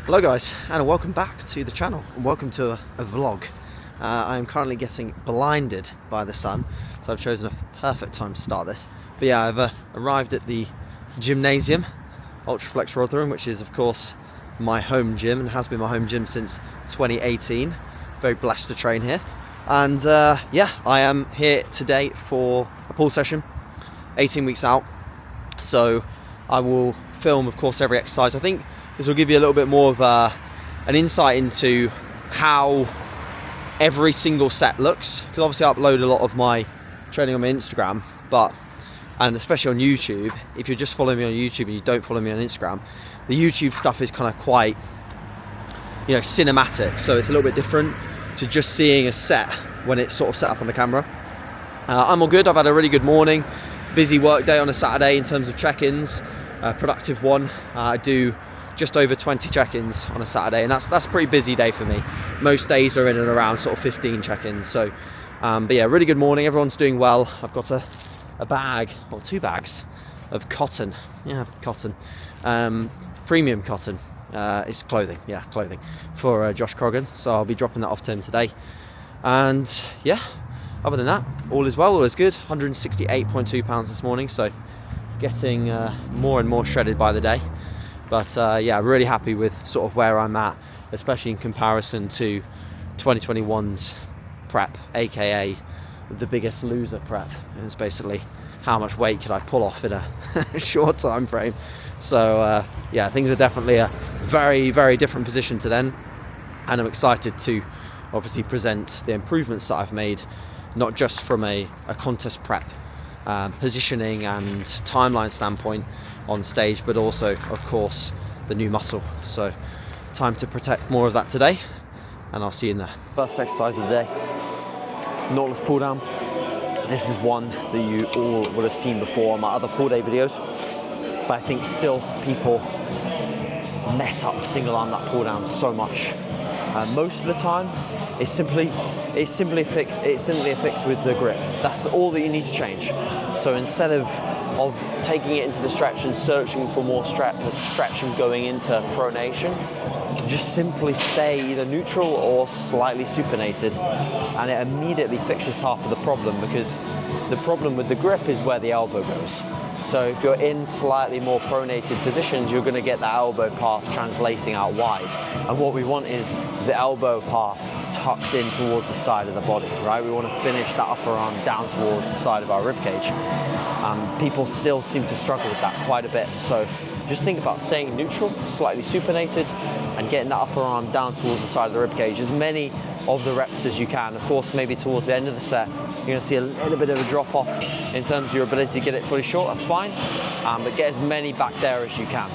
Hello guys, and welcome back to the channel, and welcome to a vlog. I am currently getting blinded by the sun, so I've chosen a perfect time to start this. But yeah, I've arrived at the gymnasium, Ultraflex Rotherham, which is of course my home gym and has been my home gym since 2018. Very blessed to train here. And yeah, I am here today for a pull session, 18 weeks out. So I will film, of course, every exercise. I think this will give you a little bit more of an insight into how every single set looks, because obviously I upload a lot of my training on my Instagram, and especially on YouTube. If you're just following me on YouTube and you don't follow me on Instagram, the YouTube stuff is kind of quite, you know, cinematic, so it's a little bit different to just seeing a set when it's sort of set up on the camera. I'm all good. I've had a really good morning, busy work day on a Saturday in terms of check-ins, productive one. I do just over 20 check-ins on a Saturday, and that's a pretty busy day for me. Most days are in and around sort of 15 check-ins. So but yeah, really good morning. Everyone's doing well. I've got a bag, or 2 bags of cotton. Yeah, cotton, premium cotton. It's clothing, yeah, clothing for Josh Croggan, so I'll be dropping that off to him today. And yeah, other than that, all is well, all is good. 168.2 pounds this morning, so getting more and more shredded by the day. But yeah, really happy with sort of where I'm at, especially in comparison to 2021's prep, aka the Biggest Loser prep. And it's basically how much weight could I pull off in a short time frame. So yeah, things are definitely a very, very different position to then, and I'm excited to obviously present the improvements that I've made, not just from a contest prep positioning and timeline standpoint on stage, but also of course the new muscle. So time to protect more of that today, and I'll see you in there. First exercise of the day, knotless pull down. This is one that you all would have seen before on my other pull day videos, but I think still people mess up single arm lat pull down so much. Most of the time it's simply a fix with the grip. That's all that you need to change. So instead of taking it into the stretch and searching for more stretch and going into pronation, just simply stay either neutral or slightly supinated, and it immediately fixes half of the problem, because the problem with the grip is where the elbow goes. So if you're in slightly more pronated positions, you're going to get that elbow path translating out wide. And what we want is the elbow path tucked in towards the side of the body, right? We want to finish that upper arm down towards the side of our ribcage. People still seem to struggle with that quite a bit. So just think about staying neutral, slightly supinated, and getting that upper arm down towards the side of the ribcage. As many of the reps as you can. Of course, maybe towards the end of the set, you're going to see a little bit of a drop off in terms of your ability to get it fully short. That's fine, but get as many back there as you can.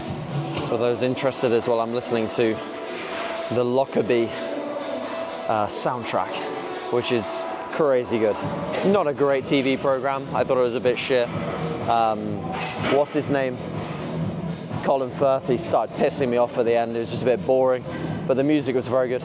For those interested as well, I'm listening to the Lockerbie soundtrack, which is crazy good. Not a great TV program. I thought it was a bit shit. What's his name? Colin Firth. He started pissing me off at the end. It was just a bit boring, but the music was very good.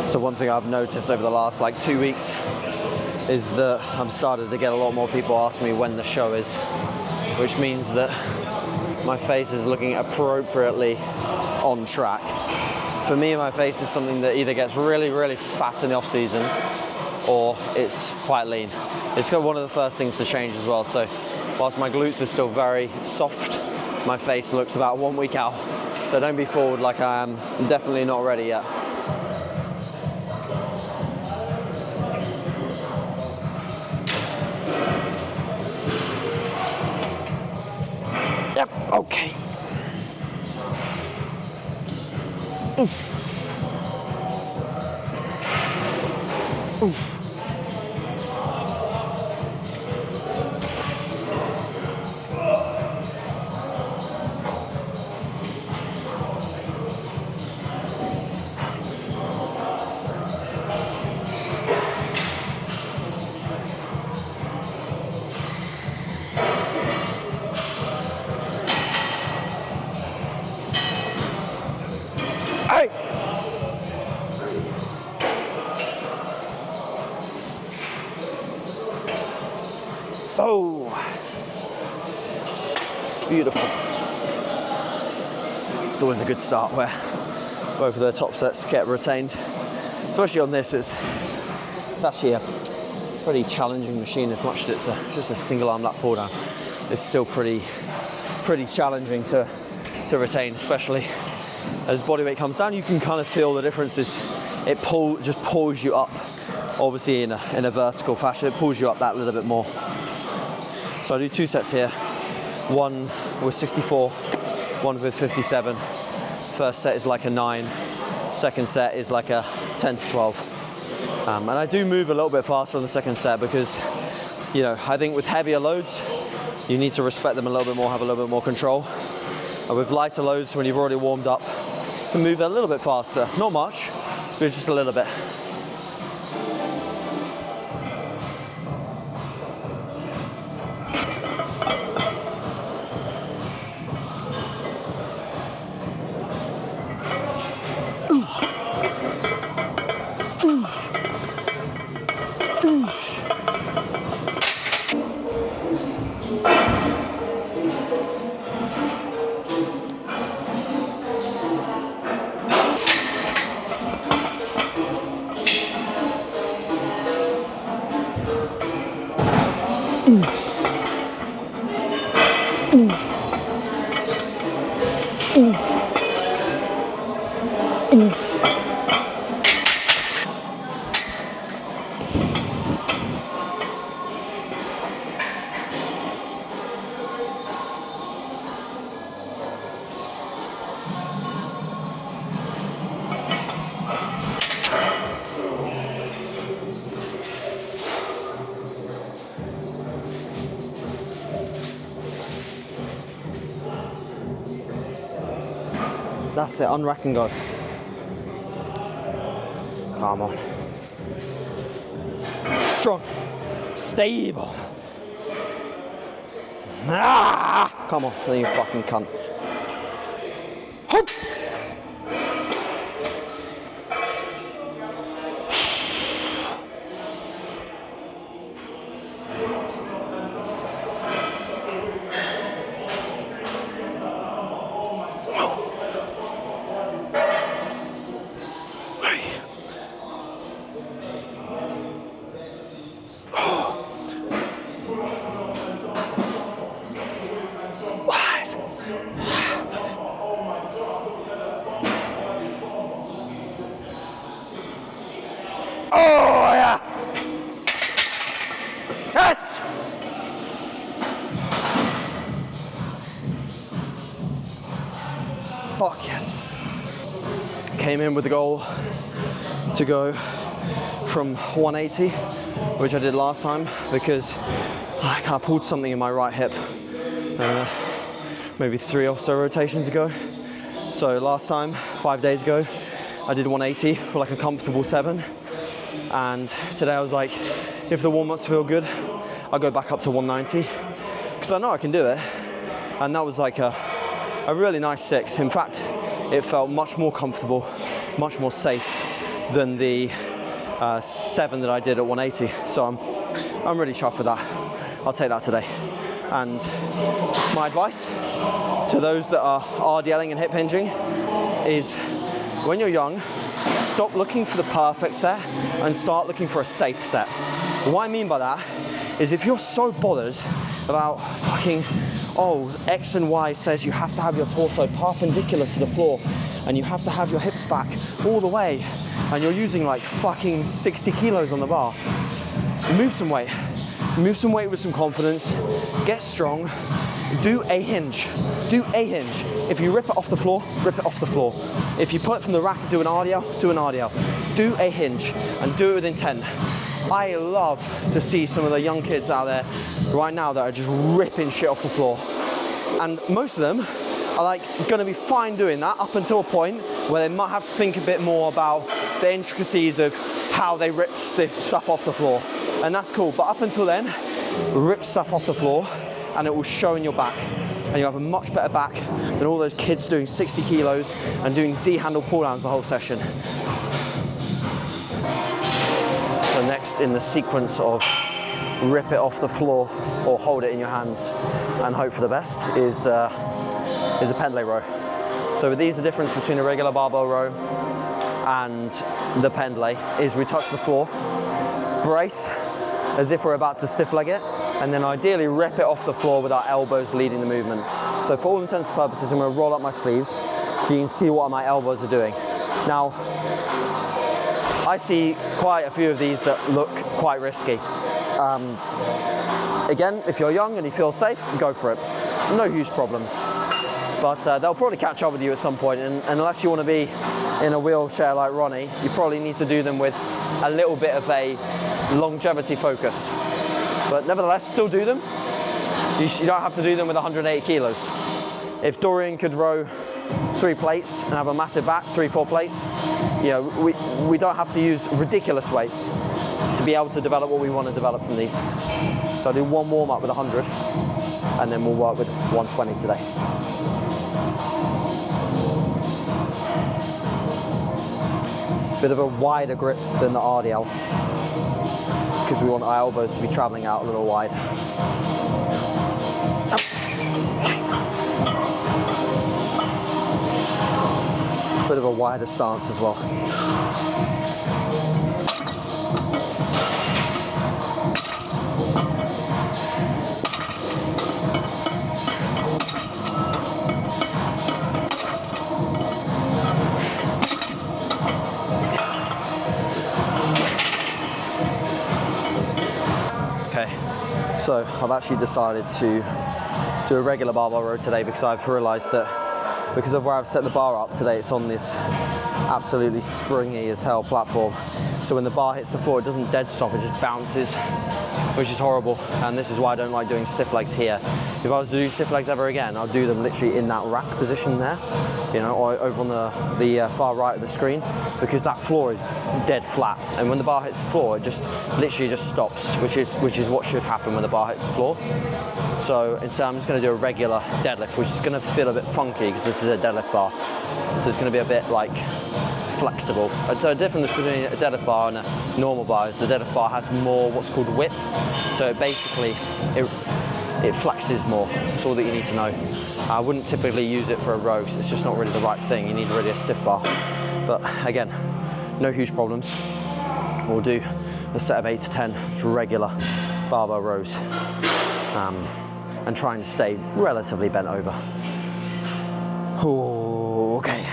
So one thing I've noticed over the last like 2 weeks is that I've started to get a lot more people ask me when the show is, which means that my face is looking appropriately on track. For me, my face is something that either gets really, really fat in the off season, or it's quite lean. It's one of the first things to change as well. So whilst my glutes are still very soft, my face looks about 1 week out. So don't be fooled like I am. I'm definitely not ready yet. Yep, okay. Oof. Oof. Hey! Oh, beautiful. It's always a good start where both of the top sets get retained. Especially on this, it's actually a pretty challenging machine. As much as it's just a single arm lat pull down, it's still pretty challenging to retain, especially as body weight comes down. You can kind of feel the differences. It just pulls you up, obviously in a vertical fashion. It pulls you up that little bit more. So I do 2 sets here, one with 64, one with 57. First set is like a 9, second set is like a 10 to 12. And I do move a little bit faster on the second set because, you know, I think with heavier loads, you need to respect them a little bit more, have a little bit more control. And with lighter loads, when you've already warmed up, you can move a little bit faster. Not much, but just a little bit. That's it, unrack and go. Come on. Strong. Stable. Ah! Come on, then you fucking cunt. Hop! Oh yeah! Yes! Fuck yes. Came in with the goal to go from 180, which I did last time, because I kind of pulled something in my right hip maybe 3 or so rotations ago. So last time, 5 days ago, I did 180 for like a comfortable 7. And today I was like, if the warm-ups feel good, I'll go back up to 190, because I know I can do it. And that was like a really nice 6. In fact, it felt much more comfortable, much more safe than the 7 that I did at 180. So I'm really chuffed with that. I'll take that today. And my advice to those that are RDLing and hip hinging is, when you're young, stop looking for the perfect set and start looking for a safe set. What I mean by that is, if you're so bothered about fucking oh, X and Y says you have to have your torso perpendicular to the floor and you have to have your hips back all the way, and you're using like fucking 60 kilos on the bar. Move some weight with some confidence, get strong, do a hinge. If you rip it off the floor, rip it off the floor. If you pull it from the rack, do an RDL, do an RDL. Do a hinge and do it with intent. I love to see some of the young kids out there right now that are just ripping shit off the floor. And most of them are like gonna be fine doing that up until a point where they might have to think a bit more about the intricacies of how they rip stuff off the floor. And that's cool, but up until then, rip stuff off the floor and it will show in your back. And you have a much better back than all those kids doing 60 kilos and doing D-handle pull downs the whole session. So next in the sequence of rip it off the floor or hold it in your hands and hope for the best is a Pendlay row. So with these, the difference between a regular barbell row and the Pendlay is we touch the floor, brace as if we're about to stiff leg it, and then ideally rip it off the floor with our elbows leading the movement. So for all intents and purposes, I'm going to roll up my sleeves so you can see what my elbows are doing. Now, I see quite a few of these that look quite risky. Again, if you're young and you feel safe, go for it. No huge problems. But they'll probably catch up with you at some point, and unless you want to be in a wheelchair like Ronnie, you probably need to do them with a little bit of a longevity focus. But nevertheless, still do them. You don't have to do them with 180 kilos. If Dorian could row 3 plates and have a massive back, 3-4 plates, you know, we don't have to use ridiculous weights to be able to develop what we want to develop from these. So I'll do one warm up with 100 and then we'll work with 120 today. Bit of a wider grip than the RDL because we want our elbows to be traveling out a little wide. Bit of a wider stance as well. Okay, so I've actually decided to do a regular barbell row today because I've realized that because of where I've set the bar up today, it's on this absolutely springy as hell platform. So when the bar hits the floor, it doesn't dead stop, it just bounces, which is horrible. And this is why I don't like doing stiff legs here. If I was to do stiff legs ever again, I'll do them literally in that rack position there, you know, or over on the far right of the screen, because that floor is dead flat. And when the bar hits the floor, it just literally just stops, which is what should happen when the bar hits the floor. So instead, I'm just going to do a regular deadlift, which is going to feel a bit funky because this is a deadlift bar. So it's going to be a bit like flexible. And so the difference between a deadlift bar and a normal bar is the deadlift bar has more what's called whip. So it basically, it flexes more. That's all that you need to know. I wouldn't typically use it for a row because it's just not really the right thing. You need really a stiff bar. But again, no huge problems. We'll do a set of 8 to 10 regular barbell rows. And try and stay relatively bent over. Ooh, okay.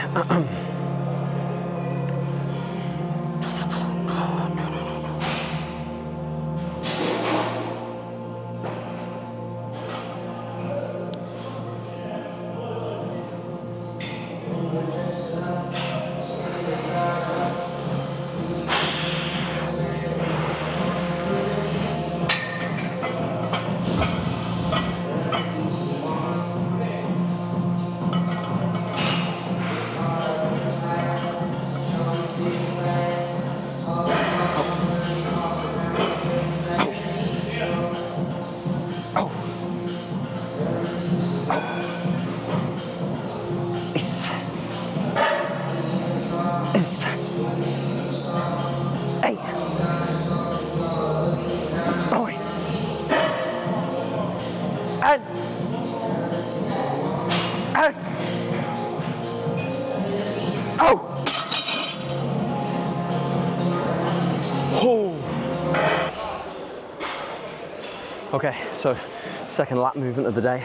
Okay, so second lap movement of the day.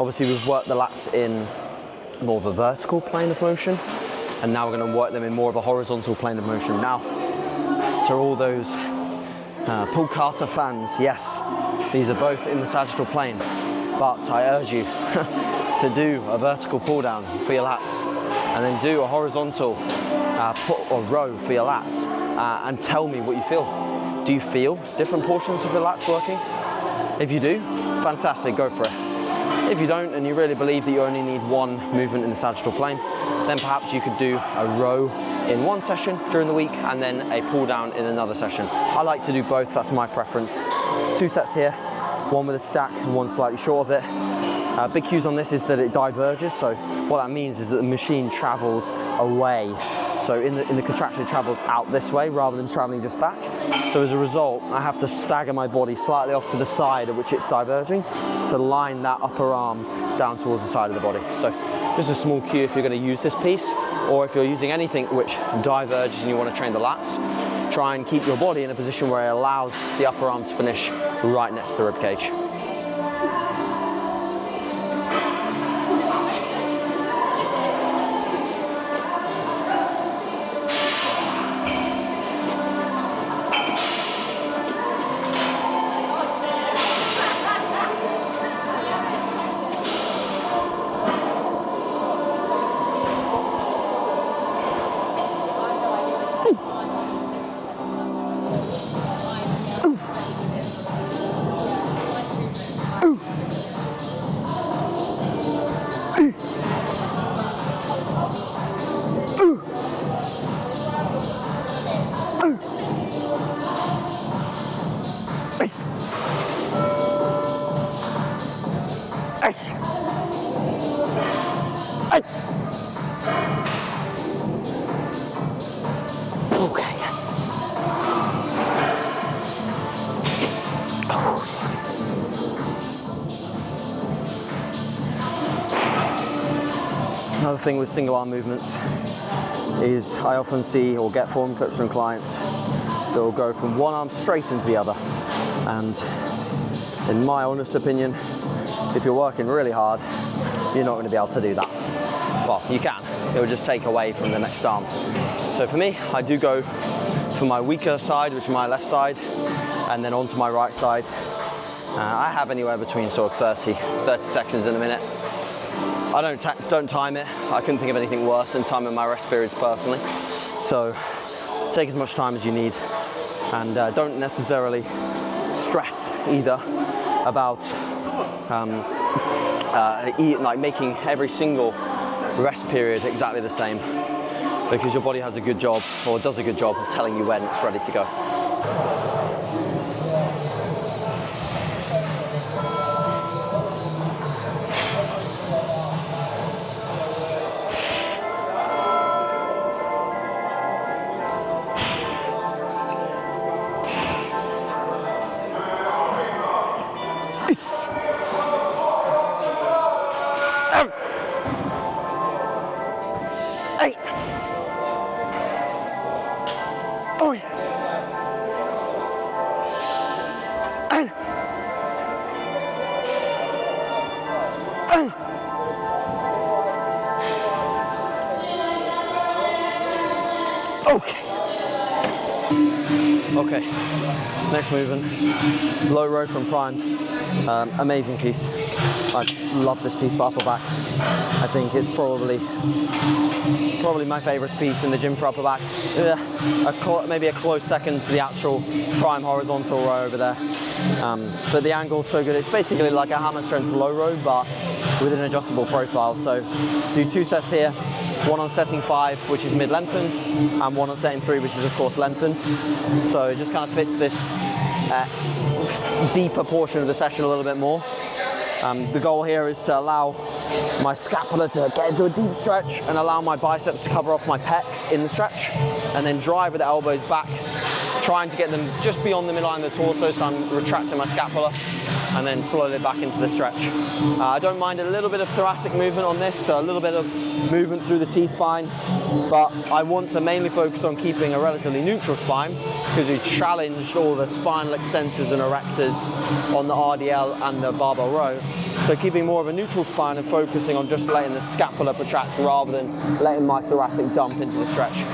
Obviously we've worked the lats in more of a vertical plane of motion, and now we're going to work them in more of a horizontal plane of motion. Now, to all those pull Carter fans, yes, these are both in the sagittal plane, but I urge you to do a vertical pull down for your lats, and then do a horizontal put or row for your lats, and tell me what you feel. Do you feel different portions of your lats working? If you do, fantastic, go for it. If you don't, and you really believe that you only need one movement in the sagittal plane, then perhaps you could do a row in one session during the week and then a pull down in another session. I like to do both, that's my preference. 2 sets here, one with a stack and one slightly short of it. Big cues on this is that it diverges, so what that means is that the machine travels away. So in the contraction it travels out this way rather than traveling just back. So as a result, I have to stagger my body slightly off to the side at which it's diverging to line that upper arm down towards the side of the body. So just a small cue if you're going to use this piece, or if you're using anything which diverges and you want to train the lats, try and keep your body in a position where it allows the upper arm to finish right next to the rib cage. Okay, yes. Another thing with single arm movements is I often see or get form clips from clients that will go from one arm straight into the other, and in my honest opinion, if you're working really hard, you're not going to be able to do that. Well, you can, it will just take away from the next arm. So for me, I do go for my weaker side, which is my left side, and then onto my right side. I have anywhere between sort of 30 seconds in a minute. I don't time it. I couldn't think of anything worse than timing my rest periods personally. So take as much time as you need, and don't necessarily stress either about like making every single rest period exactly the same, because your body has a good job, or does a good job, of telling you when it's ready to go. Okay, next movement, low row from prime. Amazing piece. I love this piece for upper back. I think it's probably my favourite piece in the gym for upper back. Maybe a close second to the actual prime horizontal row over there. But the angle's so good. It's basically like a hammer strength low row, but with an adjustable profile. So do 2 sets here. One on setting 5, which is mid-lengthened, and one on setting 3, which is of course lengthened. So it just kind of fits this deeper portion of the session a little bit more. The goal here is to allow my scapula to get into a deep stretch and allow my biceps to cover off my pecs in the stretch, and then drive with the elbows back, trying to get them just beyond the midline of the torso, so I'm retracting my scapula, and then slowly back into the stretch. I don't mind a little bit of thoracic movement on this, so a little bit of movement through the T-spine, but I want to mainly focus on keeping a relatively neutral spine, because we challenged all the spinal extensors and erectors on the RDL and the barbell row. So keeping more of a neutral spine and focusing on just letting the scapula protract rather than letting my thoracic dump into the stretch.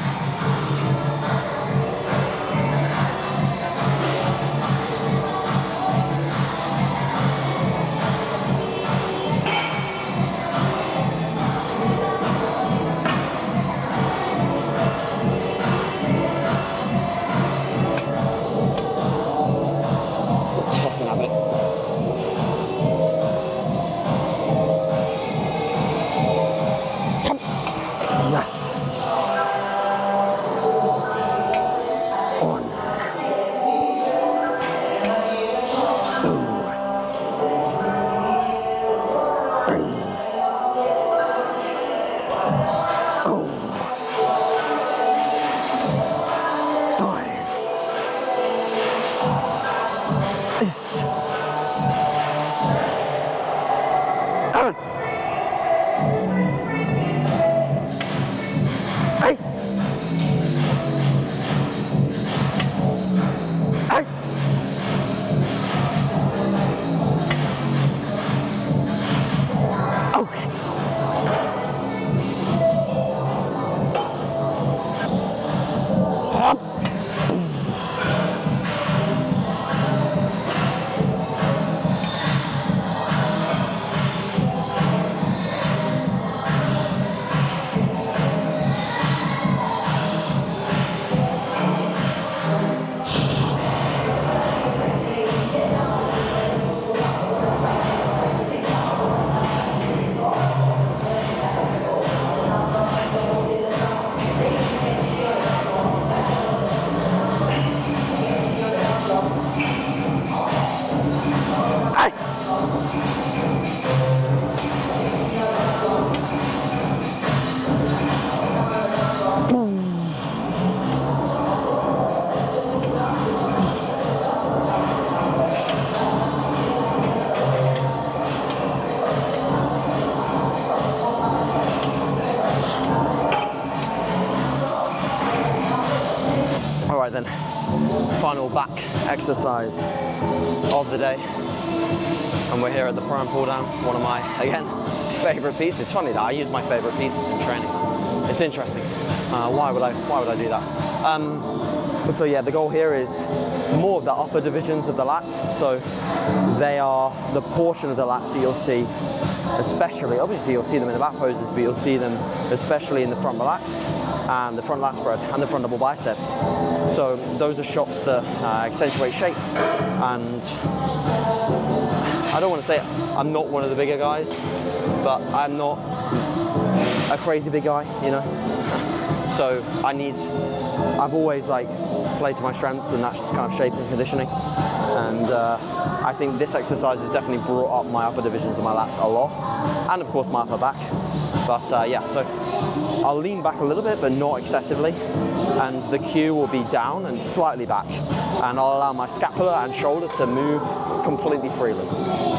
Alright then, final back exercise of the day. And we're here at the prone pull down, one of my, again, favourite pieces. It's funny that I use my favourite pieces in training. It's interesting. Why would I do that? So yeah, the goal here is more of the upper divisions of the lats. So they are the portion of the lats that you'll see, especially, obviously you'll see them in the back poses, but you'll see them especially in the front relaxed and the front lat spread and the front double bicep. So those are shots that accentuate shape. And I don't want to say I'm not one of the bigger guys, but I'm not a crazy big guy, you know. So I've always like played to my strengths, and that's kind of shape and conditioning. And I think this exercise has definitely brought up my upper divisions of my lats a lot, and of course my upper back. But yeah, so I'll lean back a little bit, but not excessively, and the cue will be down and slightly back, and I'll allow my scapula and shoulder to move completely freely.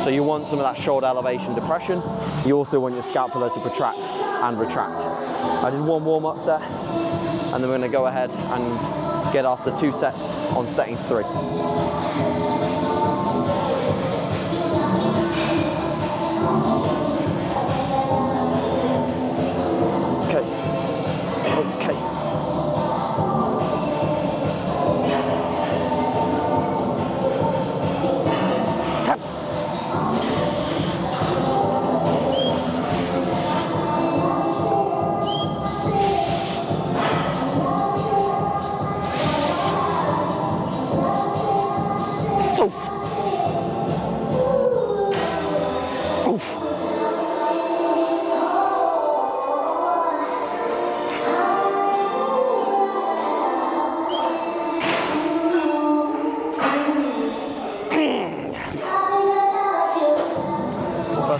So you want some of that shoulder elevation depression. You also want your scapula to protract and retract. I did one warm-up set, and then we're going to go ahead and get after 2 sets on setting 3.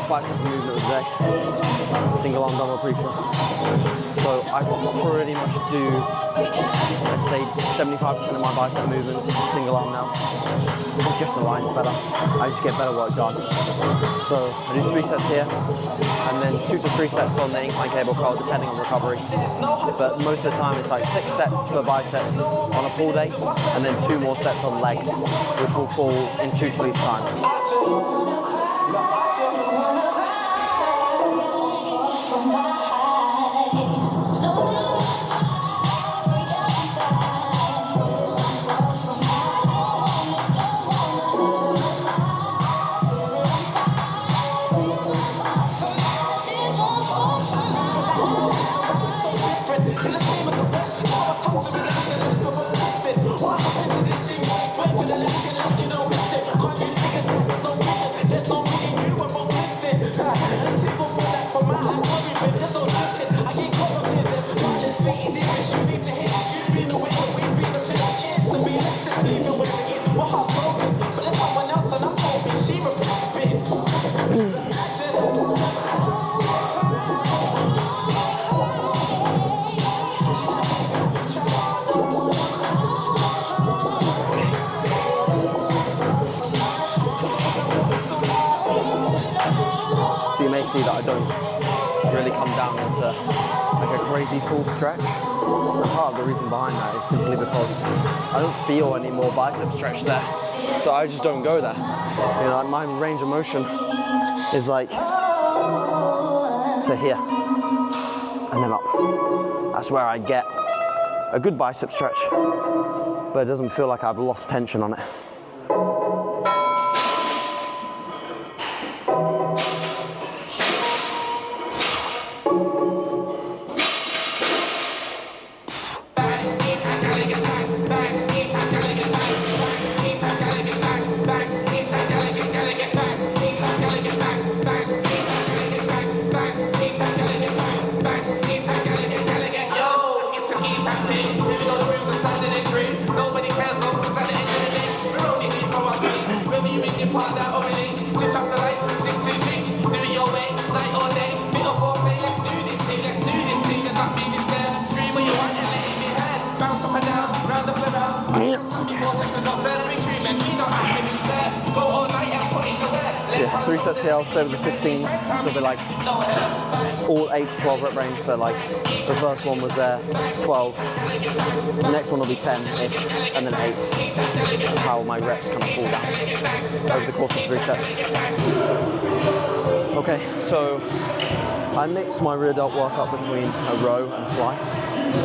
Bicep movement of the day, single arm dumbbell preacher. So I pretty much do, let's say 75% of my bicep movements single arm now. It just aligns better. I just get better work done. So I do 3 sets here, and then 2 to 3 sets on the incline cable curl, depending on recovery. But most of the time it's like 6 sets for biceps on a pull day, and then 2 more sets on legs, which will fall in 2 sleeves time. see that I don't really come down into like a crazy full stretch. And part of the reason behind that is simply because I don't feel any more bicep stretch there. So I just don't go there. You know, like my range of motion is like, so here, and then up. That's where I get a good bicep stretch, but it doesn't feel like I've lost tension on it. Yeah, 3 sets here, I'll stay with the 16s, so it'll be like all 8 to 12 rep range, so like the first one was there, 12, the next one will be 10-ish, and then 8. That's how my reps kind of fall down over the course of 3 sets. Okay, so I mix my rear delt workout between a row and a fly.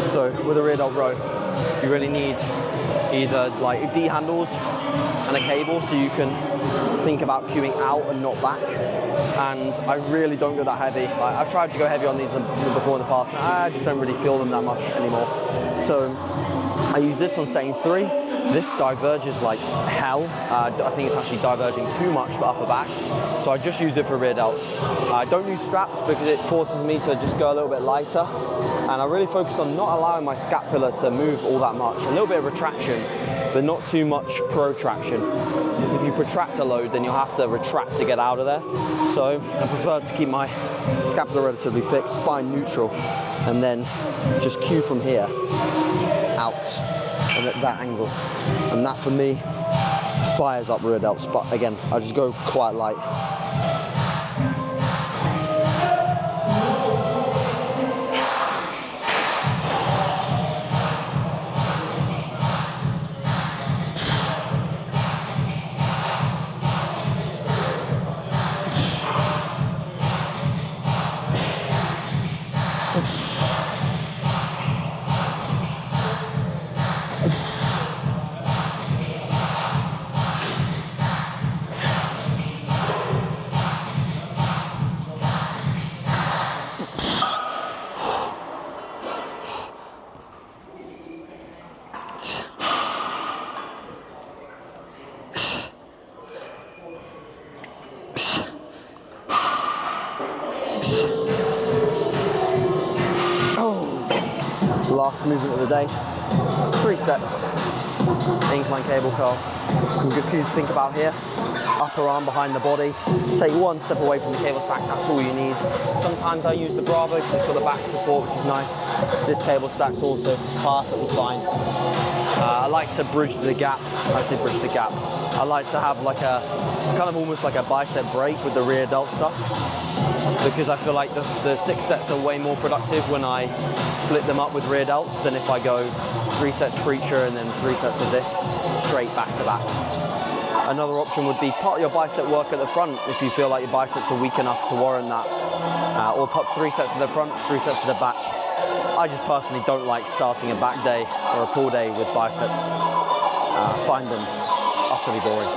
So with a rear delt row, you really need either like D handles and a cable so you can think about cueing out and not back. And I really don't go that heavy. Like, I've tried to go heavy on these before in the past, and I just don't really feel them that much anymore. So I use this on setting 3. This diverges like hell. I think it's actually diverging too much for upper back. So I just use it for rear delts. I don't use straps because it forces me to just go a little bit lighter. And I really focus on not allowing my scapula to move all that much. A little bit of retraction, but not too much protraction. Because if you protract a load, then you'll have to retract to get out of there. So I prefer to keep my scapula relatively fixed, spine neutral, and then just cue from here out and at that angle. And that for me fires up rear delts. But again, I just go quite light. Last movement of the day, 3 sets, incline cable curl. Some good cues to think about here. Upper arm behind the body. Take 1 step away from the cable stack, that's all you need. Sometimes I use the Bravo because it's got the back support, which is nice. This cable stack's also perfectly fine. I like to bridge the gap. I say bridge the gap. I like to have like a, kind of almost like a bicep break with the rear delt stuff, because I feel like the 6 sets are way more productive when I split them up with rear delts than if I go 3 sets preacher and then 3 sets of this straight back to back. Another option would be part your bicep work at the front if you feel like your biceps are weak enough to warrant that, or put 3 sets at the front, 3 sets at the back. I just personally don't like starting a back day or a pull day with biceps. I find them utterly boring.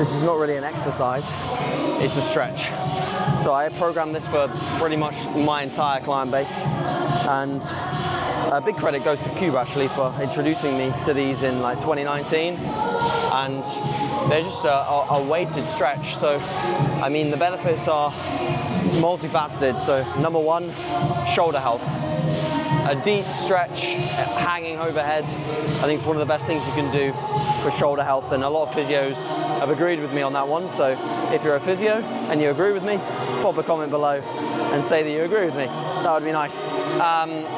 This is not really an exercise, it's a stretch. So I programmed this for pretty much my entire client base, and a big credit goes to Cube actually for introducing me to these in like 2019, and they're just a weighted stretch. So I mean, the benefits are multifaceted. So number one, shoulder health. A deep stretch hanging overhead, I think it's one of the best things you can do for shoulder health, and a lot of physios have agreed with me on that one. So if you're a physio and you agree with me, pop a comment below and say that you agree with me. That would be nice.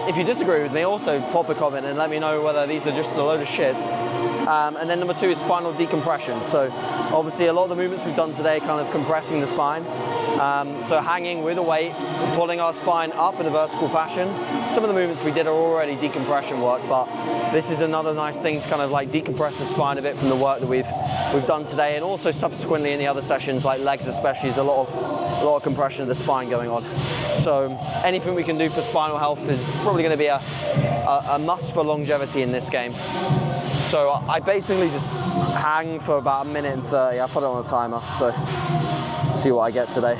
If you disagree with me, also pop a comment and let me know whether these are just a load of shit. And then number two is spinal decompression. So obviously a lot of the movements we've done today kind of compressing the spine. So hanging with a weight, pulling our spine up in a vertical fashion. Some of the movements we did are already decompression work, but this is another nice thing to kind of like decompress the spine a bit from the work that we've done today, and also subsequently in the other sessions, like legs especially, is a lot of compression of the spine going on. So anything we can do for spinal health is probably going to be a must for longevity in this game. So I basically just hang for about 1 minute and 30. I put it on a timer, so see what I get today.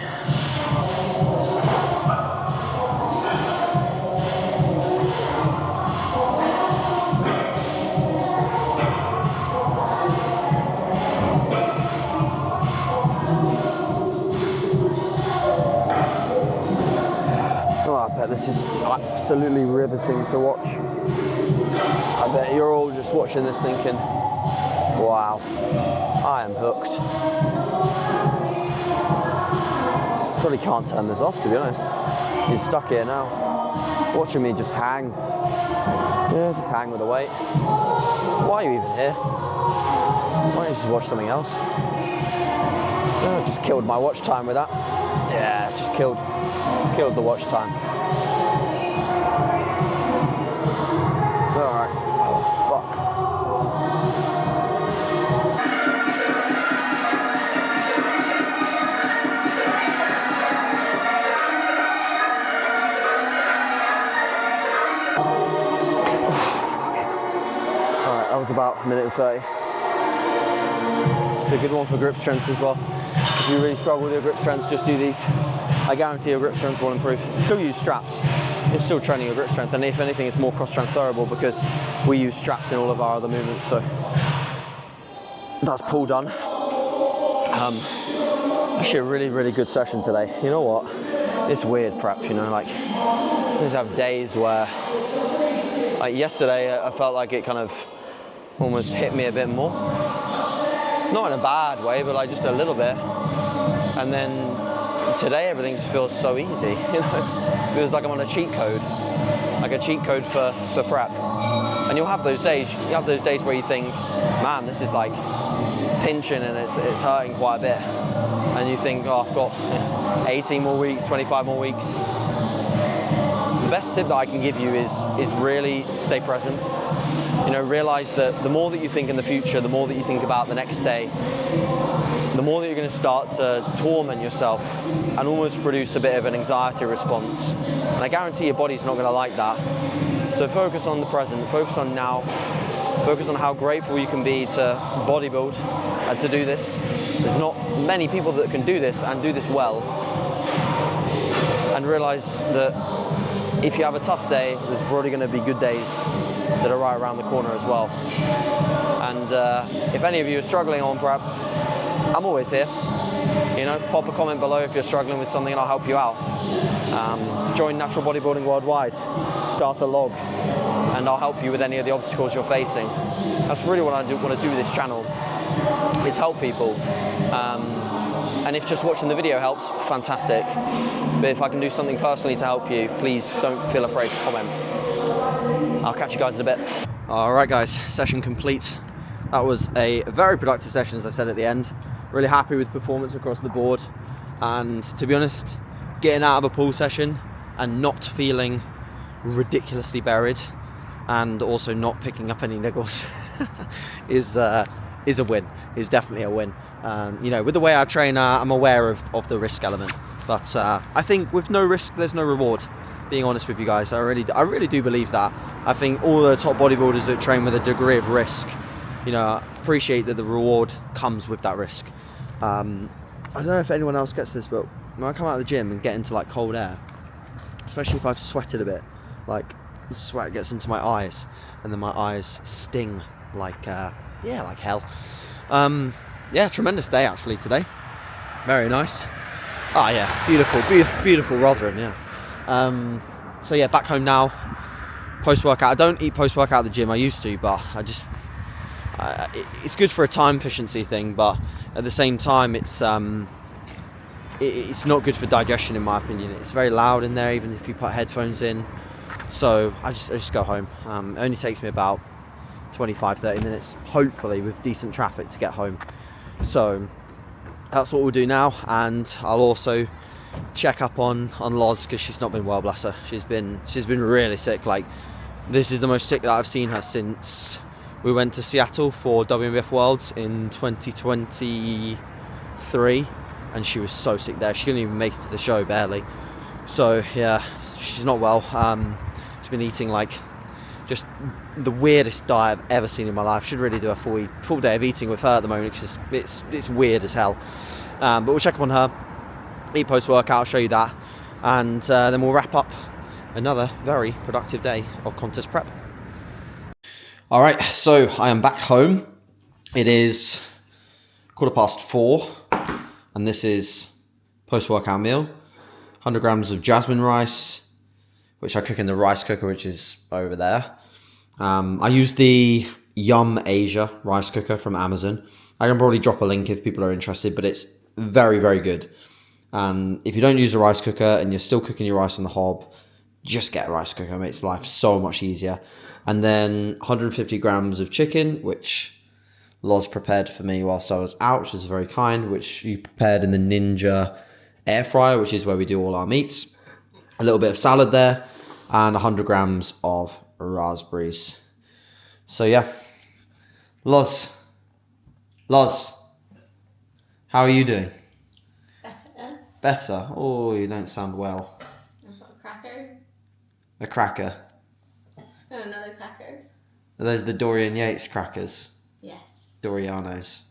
Oh, I bet this is absolutely riveting to watch. I bet you're all just watching this thinking, wow, I am hooked. Probably can't turn this off, to be honest. He's stuck here now, watching me just hang. Yeah, just hang with the weight. Why are you even here? Why don't you just watch something else? Oh, just killed my watch time with that. Yeah, just killed the watch time. Alright. Fuck. Alright, that was about 1 minute and 30. It's a good one for grip strength as well. If you really struggle with your grip strength, just do these. I guarantee your grip strength will improve. Still use straps. It's still training your grip strength, and if anything, it's more cross-transferable because we use straps in all of our other movements. So that's pull done. Actually, a really, really good session today. You know what? It's weird prep. You know, like I just have days where, like yesterday, I felt like it kind of almost hit me a bit more. Not in a bad way, but like just a little bit. And then today everything just feels so easy, you know. It feels like I'm on a cheat code, like a cheat code for prep. And you'll have those days. You have those days where you think, man, this is like pinching and it's hurting quite a bit. And you think, oh, I've got 18 more weeks, 25 more weeks. The best tip that I can give you is really stay present. You know, realize that the more that you think in the future, the more that you think about the next day, the more that you're going to start to torment yourself and almost produce a bit of an anxiety response. And I guarantee your body's not going to like that. So focus on the present, focus on now, focus on how grateful you can be to bodybuild and to do this. There's not many people that can do this and do this well. And realize that if you have a tough day, there's probably going to be good days that are right around the corner as well. And if any of you are struggling on prep, I'm always here. You know, pop a comment below if you're struggling with something and I'll help you out. Join Natural Bodybuilding Worldwide, start a log, and I'll help you with any of the obstacles you're facing. That's really what I want to do with this channel, is help people. And if just watching the video helps, fantastic. But if I can do something personally to help you, please don't feel afraid to comment. I'll catch you guys in a bit. All right, guys, session complete. That was a very productive session, as I said at the end. Really happy with performance across the board. And to be honest, getting out of a pull session and not feeling ridiculously buried and also not picking up any niggles is a win, is definitely a win. You know, with the way I train, I'm aware of the risk element, but I think with no risk, there's no reward. Being honest with you guys, I really do believe that. I think all the top bodybuilders that train with a degree of risk, you know, appreciate that the reward comes with that risk. I don't know if anyone else gets this, but when I come out of the gym and get into like cold air, especially if I've sweated a bit, like the sweat gets into my eyes and then my eyes sting like like hell. Yeah, tremendous day actually today. Very nice. Oh yeah, beautiful Rotherham, yeah. So yeah, back home now. Post-workout. I don't eat post-workout at the gym. I used to, but it's good for a time efficiency thing, but at the same time it's not good for digestion in my opinion. It's very loud in there even if you put headphones in. So I just go home. It only takes me about 25-30 minutes, hopefully with decent traffic, to get home. So that's what we'll do now, and I'll also check up on Loz because she's not been well, bless her. She's been really sick. Like, this is the most sick that I've seen her since we went to Seattle for WMBF Worlds in 2023, and she was so sick there. She couldn't even make it to the show, barely. So yeah, she's not well. She's been eating like just the weirdest diet I've ever seen in my life. Should really do a full day of eating with her at the moment because it's weird as hell. But we'll check up on her, eat post-workout, I'll show you that, and then we'll wrap up another very productive day of contest prep. Alright, so I am back home. It is 4:15, and this is post-workout meal. 100 grams of jasmine rice, which I cook in the rice cooker, which is over there. I use the Yum Asia rice cooker from Amazon. I can probably drop a link if people are interested, but it's very, very good. And if you don't use a rice cooker and you're still cooking your rice on the hob, just get a rice cooker. It makes life so much easier. And then 150 grams of chicken, which Loz prepared for me whilst I was out, which is very kind, which you prepared in the Ninja air fryer, which is where we do all our meats. A little bit of salad there, and 100 grams of raspberries. So yeah, Loz, how are you doing? Better? Oh, you don't sound well. I've got a cracker. A cracker? And another cracker. Are those the Dorian Yates crackers? Yes. Dorianos.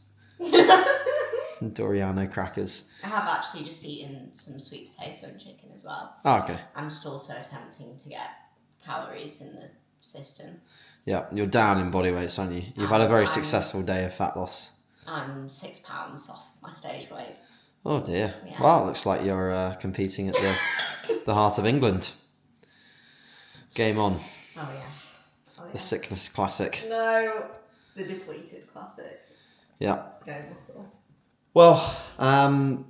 Doriano crackers. I have actually just eaten some sweet potato and chicken as well. Oh, okay. I'm just also attempting to get calories in the system. Yeah, you're down in body weights, aren't you? You've had a very successful day of fat loss. I'm 6 pounds off my stage weight. Oh dear. Yeah. Well, it looks like you're competing at the Heart of England. Game on. Oh yeah. The Sickness Classic. No, the depleted classic. Yeah. No muscle. Well, I'm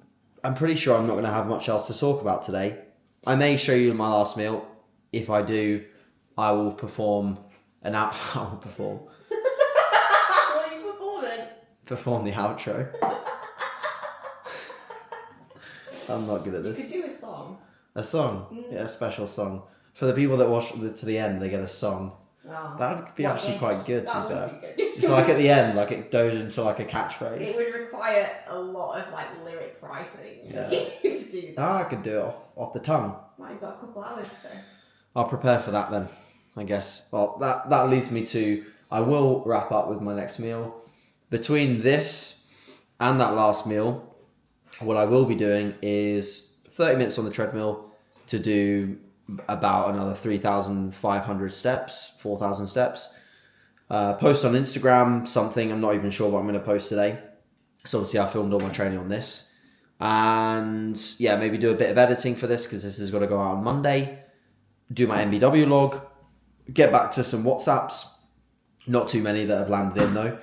pretty sure I'm not going to have much else to talk about today. I may show you my last meal. If I do, I will perform an out. I will perform. What are you performing? Perform the outro. I'm not good at this. You could do a song. A song? Yeah, a special song. For the people that watch to the end, they get a song. Oh, That would be actually quite good, to be fair. That would be good. It's like at the end, like it goes into like a catchphrase. It would require a lot of like lyric writing Yeah. to do that. Oh, I could do it off the tongue. Well, you've got a couple hours, so. I'll prepare for that then, I guess. Well, that leads me to, I will wrap up with my next meal. Between this and that last meal, what I will be doing is 30 minutes on the treadmill to do about another 3,500 steps, 4,000 steps. Post on Instagram something, I'm not even sure what I'm going to post today. So obviously I filmed all my training on this. And yeah, maybe do a bit of editing for this because this has got to go out on Monday. Do my MBW log. Get back to some WhatsApps. Not too many that have landed in though.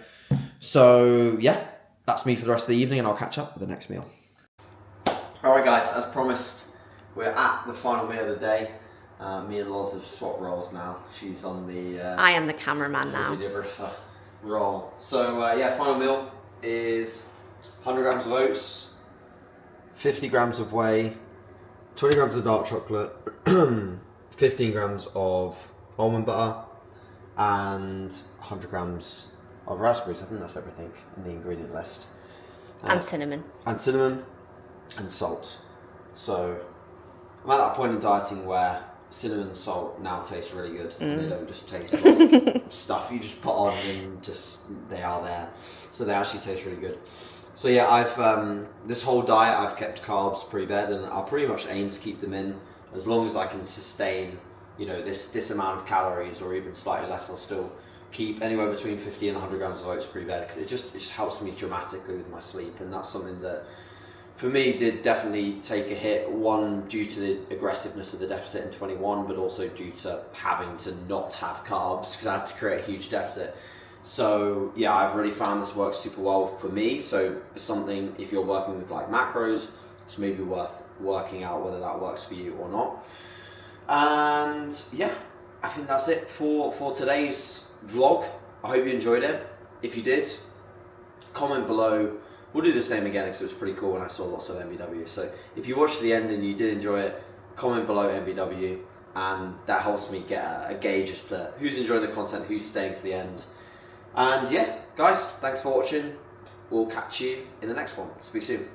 So yeah, that's me for the rest of the evening and I'll catch up with the next meal. Alright guys, as promised, we're at the final meal of the day. Me and Loz have swapped roles now. She's on the... I am the cameraman now. videographer role. So yeah, final meal is 100 grams of oats, 50 grams of whey, 20 grams of dark chocolate, 15 grams of almond butter, and 100 grams of raspberries. I think that's everything in the ingredient list. And cinnamon. And cinnamon and salt. So I'm at that point in dieting where cinnamon and salt now taste really good. And they don't just taste like stuff you just put on and just they are there. So they actually taste really good. So yeah, I've this whole diet I've kept carbs pre-bed, and I'll pretty much aim to keep them in as long as I can sustain, you know, this amount of calories or even slightly less. I'll still keep anywhere between 50 and 100 grams of oats pre-bed because it just helps me dramatically with my sleep, and that's something that for me did definitely take a hit. One, due to the aggressiveness of the deficit in 21, but also due to having to not have carbs because I had to create a huge deficit. So yeah, I've really found this works super well for me. So it's something, if you're working with like macros, it's maybe worth working out whether that works for you or not. And yeah, I think that's it for today's vlog. I hope you enjoyed it. If you did, comment below. We'll do the same again because it was pretty cool when I saw lots of MBW. So if you watched the end and you did enjoy it, comment below MBW, and that helps me get a gauge as to who's enjoying the content, who's staying to the end. And yeah, guys, thanks for watching. We'll catch you in the next one. Speak soon.